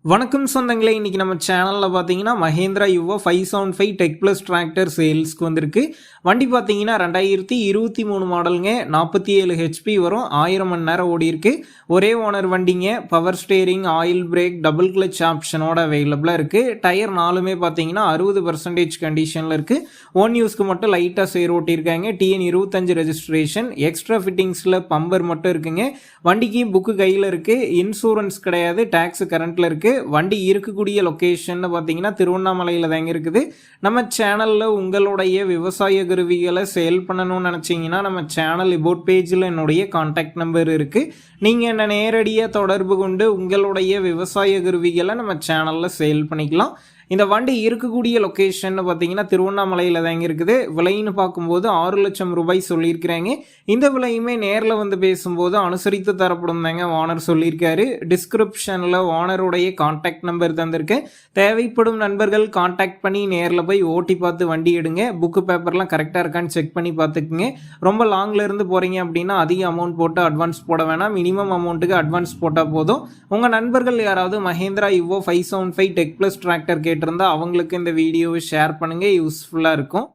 வணக்கம் சொந்தங்களே, இன்னைக்கு நம்ம சேனலில் பார்த்தீங்கன்னா மஹேந்திரா யுவோ 575 டெக் ப்ளஸ் டிராக்டர் சேல்ஸ்க்கு வந்திருக்கு. வண்டி பார்த்தீங்கன்னா 2023 மாடலுங்க. 47 ஹெச்பி வரும். 1000 மணி நேரம் ஓடி இருக்கு. ஒரே ஓனர் வண்டிங்க. Power steering, oil brake, double clutch ஆப்ஷனோட அவைலபிளாக இருக்குது. டயர் நாலுமே பார்த்தீங்கன்னா 60% கண்டிஷனில் இருக்குது. ஓன் யூஸ்க்கு மட்டும் லைட்டாக சேர் ஓட்டியிருக்காங்க. TN 25 registration. எக்ஸ்ட்ரா ஃபிட்டிங்ஸில் பம்பர் மட்டும் இருக்குங்க. வண்டிக்கு புக்கு கையில் இருக்குது. இன்சூரன்ஸ் கிடையாது. டேக்ஸ் கரண்ட்டில் இருக்குது. வண்டி இருக்கக்கூடிய லொகேஷன் பார்த்தீங்கன்னா திருவண்ணாமலையில் தாங்க இருக்குது. நம்ம சேனலில் உங்களுடைய விவசாய கருவிகளை சேல் பண்ணணும்னு நினச்சிங்கன்னா நம்ம சேனல் இபோட் பேஜில் என்னுடைய கான்டாக்ட் நம்பர் இருக்குது. நீங்கள் என்ன நேரடியாக தொடர்பு கொண்டு உங்களுடைய விவசாய கருவிகளை நம்ம சேனலில் சேல் பண்ணிக்கலாம். இந்த வண்டி இருக்கக்கூடிய லொக்கேஷன் பார்த்தீங்கன்னா திருவண்ணாமலையில் தாங்க இருக்குது. விலைன்னு பார்க்கும்போது 6 லட்சம் ரூபாய் சொல்லியிருக்கிறாங்க. இந்த விலையுமே நேரில் வந்து பேசும்போது அனுசரித்து தரப்படும் தாங்க ஓனர் சொல்லியிருக்காரு. டிஸ்கிரிப்ஷனில் ஓனருடைய கான்டாக்ட் நம்பர் தந்திருக்கேன். தேவைப்படும் நண்பர்கள் கான்டாக்ட் பண்ணி நேரில் போய் ஓட்டி பார்த்து வண்டி எடுங்க. புக்கு பேப்பர்லாம் கரெக்டாக இருக்கான்னு செக் பண்ணி பார்த்துக்குங்க. ரொம்ப லாங்கில் இருந்து போகிறீங்க அப்படின்னா அதிக அமௌண்ட் போட்டு அட்வான்ஸ் போட வேணாம். மினிமம் அமௌண்ட்டுக்கு அட்வான்ஸ் போட்டால் போதும். உங்கள் நண்பர்கள் யாராவது மஹேந்திரா யுவோ 575 டெக் ப்ளஸ் டிராக்டர் இருந்தால் அவங்களுக்கு இந்த வீடியோவை ஷேர் பண்ணுங்கள். யூஸ்ஃபுல்லாக இருக்கும்.